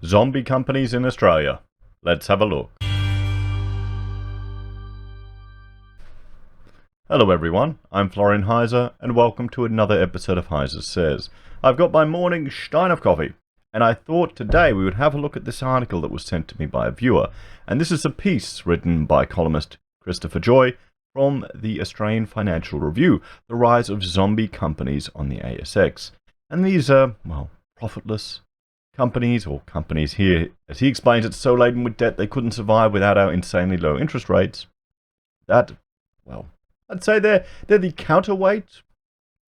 Zombie companies in Australia. Let's have a look. Hello everyone, I'm Florian Heise and welcome to another episode of Heise Says. I've got my morning stein of coffee and I thought today we would have a look at this article that was sent to me by a viewer. And this is a piece written by columnist Christopher Joy from the Australian Financial Review, The Rise of Zombie Companies on the ASX. And these are, well, profitless companies, or companies here, as he explains it, so laden with debt they couldn't survive without our insanely low interest rates, that, well, I'd say they're the counterweight,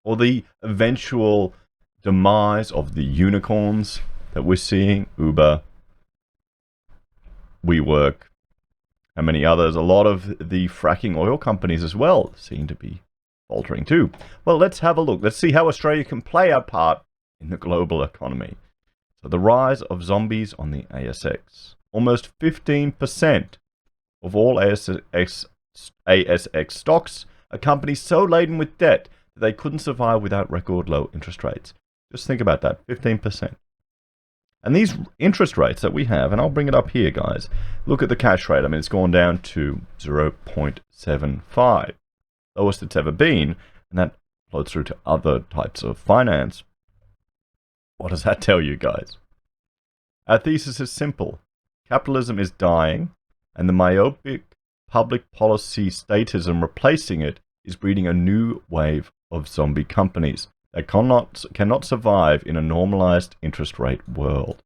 or the eventual demise of the unicorns that we're seeing. Uber, WeWork, and many others. A lot of the fracking oil companies as well seem to be faltering too. Well, let's have a look. Let's see how Australia can play our part in the global economy. So the rise of zombies on the ASX. Almost 15% of all ASX stocks are companies so laden with debt that they couldn't survive without record low interest rates. Just think about that, 15%. And these interest rates that we have, and I'll bring it up here, guys. Look at the cash rate. I mean, it's gone down to 0.75, lowest it's ever been, and that flows through to other types of finance. What does that tell you, guys? Our thesis is simple. Capitalism is dying, and the myopic public policy statism replacing it is breeding a new wave of zombie companies that cannot survive in a normalized interest rate world.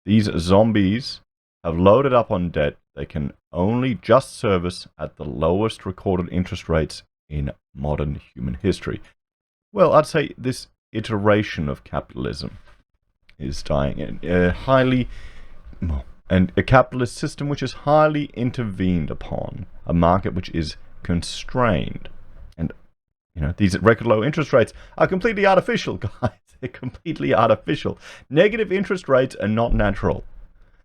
These zombies have loaded up on debt they can only just service at the lowest recorded interest rates in modern human history. Well, I'd say this iteration of capitalism is dying, and a capitalist system which is highly intervened upon, a market which is constrained. And these record low interest rates are completely artificial, guys. They're completely artificial. Negative interest rates are not natural.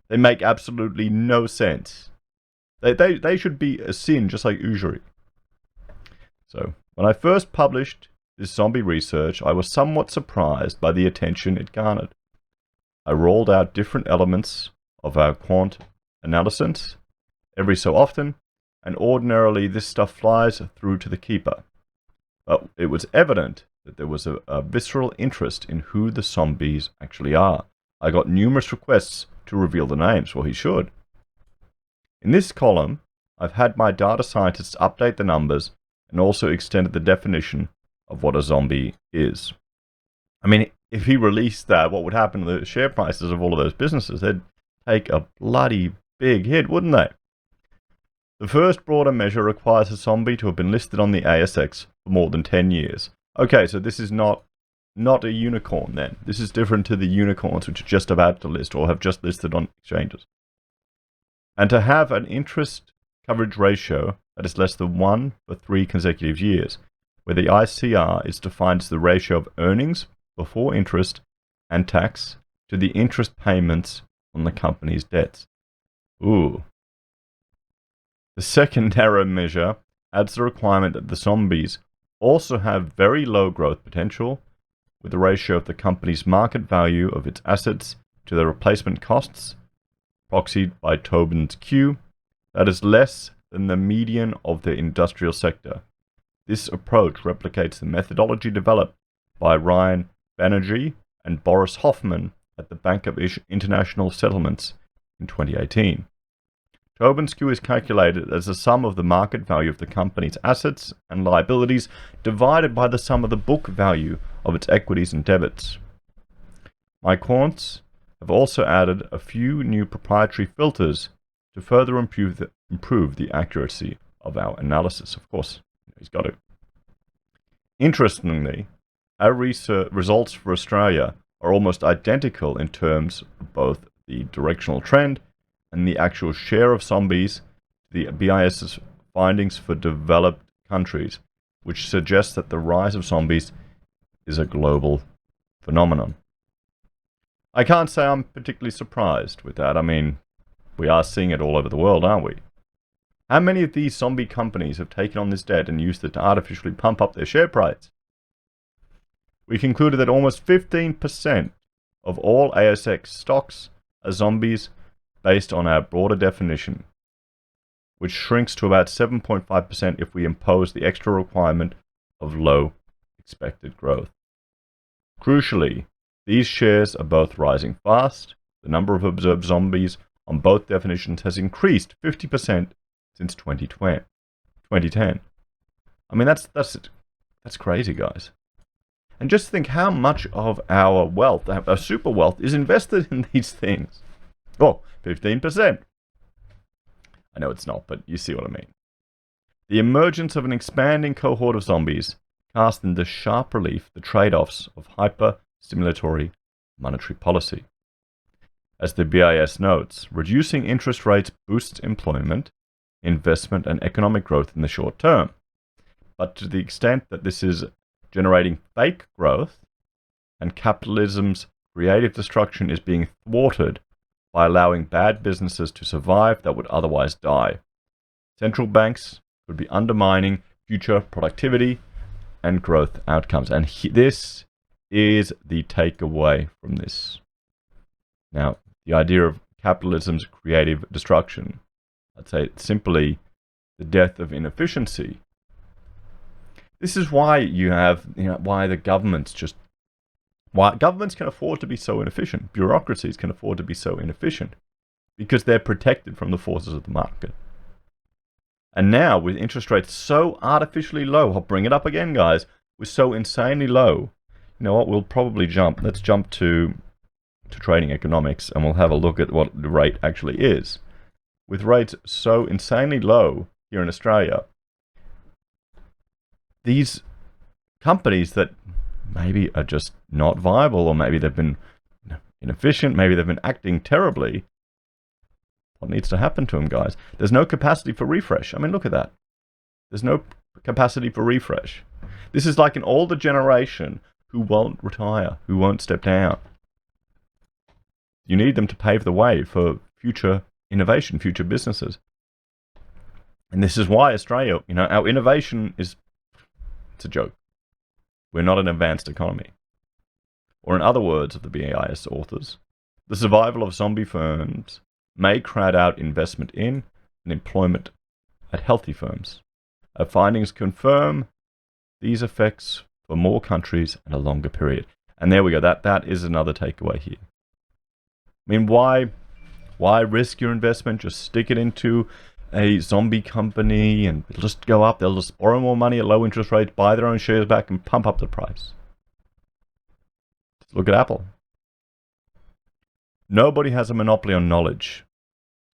They make absolutely no sense. They should be a sin, just like usury. So when I first published this zombie research, I was somewhat surprised by the attention it garnered. I rolled out different elements of our quant analysis every so often, and ordinarily this stuff flies through to the keeper. But it was evident that there was a visceral interest in who the zombies actually are. I got numerous requests to reveal the names, well, he should. In this column, I've had my data scientists update the numbers and also extended the definition of what a zombie is. I mean, if he released that, what would happen to the share prices of all of those businesses? They'd take a bloody big hit, wouldn't they? The first broader measure requires a zombie to have been listed on the ASX for more than 10 years. Okay, so this is not a unicorn then. This is different to the unicorns which are just about to list or have just listed on exchanges. And to have an interest coverage ratio that is less than 1 for 3 consecutive years, where the ICR is defined as the ratio of earnings before interest and tax to the interest payments on the company's debts. Ooh. The second error measure adds the requirement that the zombies also have very low growth potential, with the ratio of the company's market value of its assets to the replacement costs, proxied by Tobin's Q, that is less than the median of the industrial sector. This approach replicates the methodology developed by Ryan Banerjee and Boris Hoffman at the Bank of International Settlements in 2018. Tobin's Q is calculated as the sum of the market value of the company's assets and liabilities divided by the sum of the book value of its equities and debits. My quants have also added a few new proprietary filters to further improve the accuracy of our analysis. Of course, he's got to. Interestingly, our research results for Australia are almost identical in terms of both the directional trend and the actual share of zombies, the BIS's findings for developed countries, which suggests that the rise of zombies is a global phenomenon. I can't say I'm particularly surprised with that. I mean, we are seeing it all over the world, aren't we? How many of these zombie companies have taken on this debt and used it to artificially pump up their share price? We concluded that almost 15% of all ASX stocks as zombies based on our broader definition, which shrinks to about 7.5% if we impose the extra requirement of low expected growth. Crucially, these shares are both rising fast. The number of observed zombies on both definitions has increased 50% since 2010. I mean, that's crazy, guys. And just think how much of our wealth, our super wealth, is invested in these things. Oh, 15%. I know it's not, but you see what I mean. The emergence of an expanding cohort of zombies cast into sharp relief the trade-offs of hyper-stimulatory monetary policy. As the BIS notes, reducing interest rates boosts employment, investment, and economic growth in the short term. But to the extent that this is generating fake growth and capitalism's creative destruction is being thwarted by allowing bad businesses to survive that would otherwise die. Central banks would be undermining future productivity and growth outcomes. And this is the takeaway from this. Now, the idea of capitalism's creative destruction, I'd say it's simply the death of inefficiency. This is why you have, why the governments why governments can afford to be so inefficient. Bureaucracies can afford to be so inefficient because they're protected from the forces of the market. And now, with interest rates so artificially low, I'll bring it up again, guys, we're so insanely low. You know what, we'll probably jump. Let's jump to trading economics and we'll have a look at what the rate actually is. With rates so insanely low here in Australia, these companies that maybe are just not viable, or maybe they've been inefficient, maybe they've been acting terribly. What needs to happen to them, guys? There's no capacity for refresh. I mean, look at that. There's no capacity for refresh. This is like an older generation who won't retire, who won't step down. You need them to pave the way for future innovation, future businesses. And this is why Australia, our innovation it's a joke. We're not an advanced economy. Or in other words of the BIS authors, the survival of zombie firms may crowd out investment in and employment at healthy firms. Our findings confirm these effects for more countries and a longer period. And there we go. That is another takeaway here. I mean, why risk your investment? Just stick it into a zombie company and it'll just go up. They'll just borrow more money at low interest rates, buy their own shares back and pump up the price. Just look at Apple. Nobody has a monopoly on knowledge,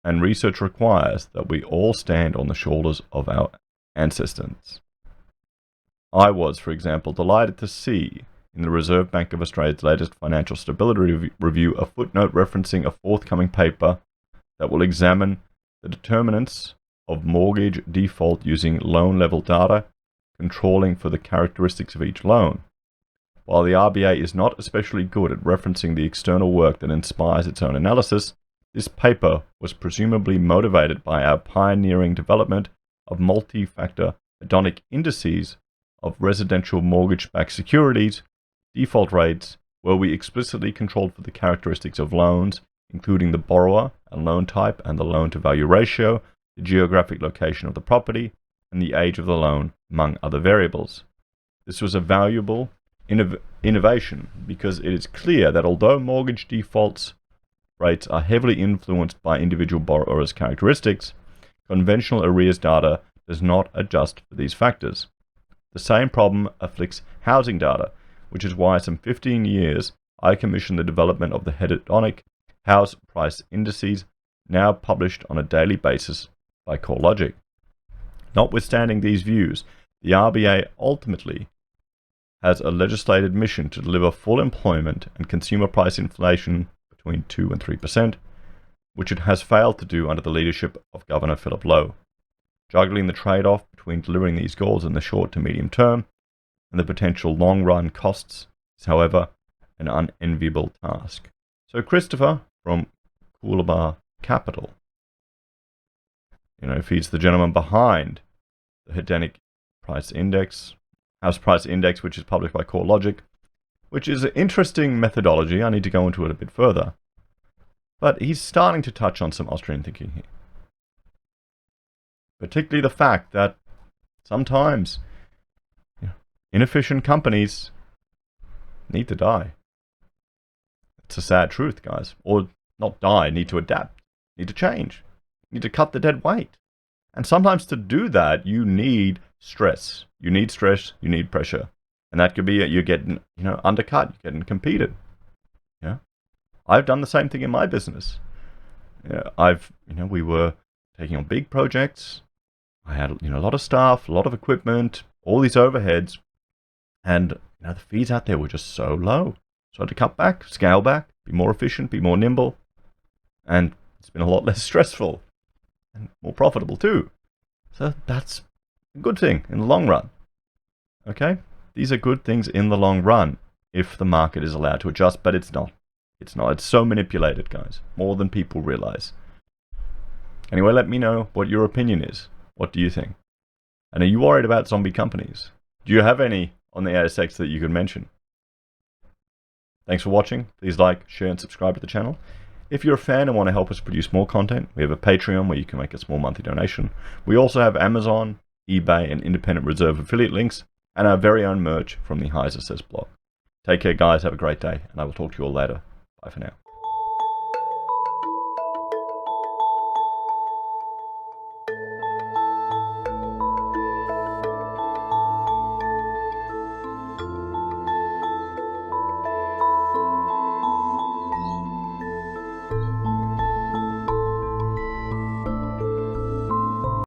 and research requires that we all stand on the shoulders of our ancestors. I was, for example, delighted to see in the Reserve Bank of Australia's latest financial stability review a footnote referencing a forthcoming paper that will examine the determinants of mortgage default using loan level data, controlling for the characteristics of each loan. While the RBA is not especially good at referencing the external work that inspires its own analysis, this paper was presumably motivated by our pioneering development of multi-factor hedonic indices of residential mortgage-backed securities, default rates, where we explicitly controlled for the characteristics of loans, including the borrower and loan type and the loan-to-value ratio, the geographic location of the property, and the age of the loan, among other variables. This was a valuable innovation because it is clear that although mortgage defaults rates are heavily influenced by individual borrowers' characteristics, conventional arrears data does not adjust for these factors. The same problem afflicts housing data, which is why some 15 years I commissioned the development of the hedonic house price indices, now published on a daily basis by CoreLogic. Notwithstanding these views, the RBA ultimately has a legislated mission to deliver full employment and consumer price inflation between 2 and 3%, which it has failed to do under the leadership of Governor Philip Lowe. Juggling the trade-off between delivering these goals in the short to medium term and the potential long-run costs is, however, an unenviable task. So Christopher from Coolabah Capital, if he's the gentleman behind the hedonic price index, house price index, which is published by CoreLogic, which is an interesting methodology. I need to go into it a bit further. But he's starting to touch on some Austrian thinking here. Particularly the fact that sometimes inefficient companies need to die. It's a sad truth, guys. Or not die, need to adapt, need to change, need to cut the dead weight. And sometimes to do that, you need stress. You need stress, you need pressure. And that could be you're getting, undercut, you're getting competed. Yeah. I've done the same thing in my business. We were taking on big projects. I had, a lot of staff, a lot of equipment, all these overheads. And, the fees out there were just so low. So I had to cut back, scale back, be more efficient, be more nimble. And it's been a lot less stressful and more profitable too. So that's a good thing in the long run. Okay? These are good things in the long run if the market is allowed to adjust, but it's not. It's not. It's so manipulated, guys. More than people realize. Anyway, let me know what your opinion is. What do you think? And are you worried about zombie companies? Do you have any on the ASX that you could mention? Thanks for watching. Please like, share, and subscribe to the channel. If you're a fan and want to help us produce more content, we have a Patreon where you can make a small monthly donation. We also have Amazon, eBay, and Independent Reserve affiliate links, and our very own merch from the Heise blog. Take care, guys. Have a great day, and I will talk to you all later. Bye for now.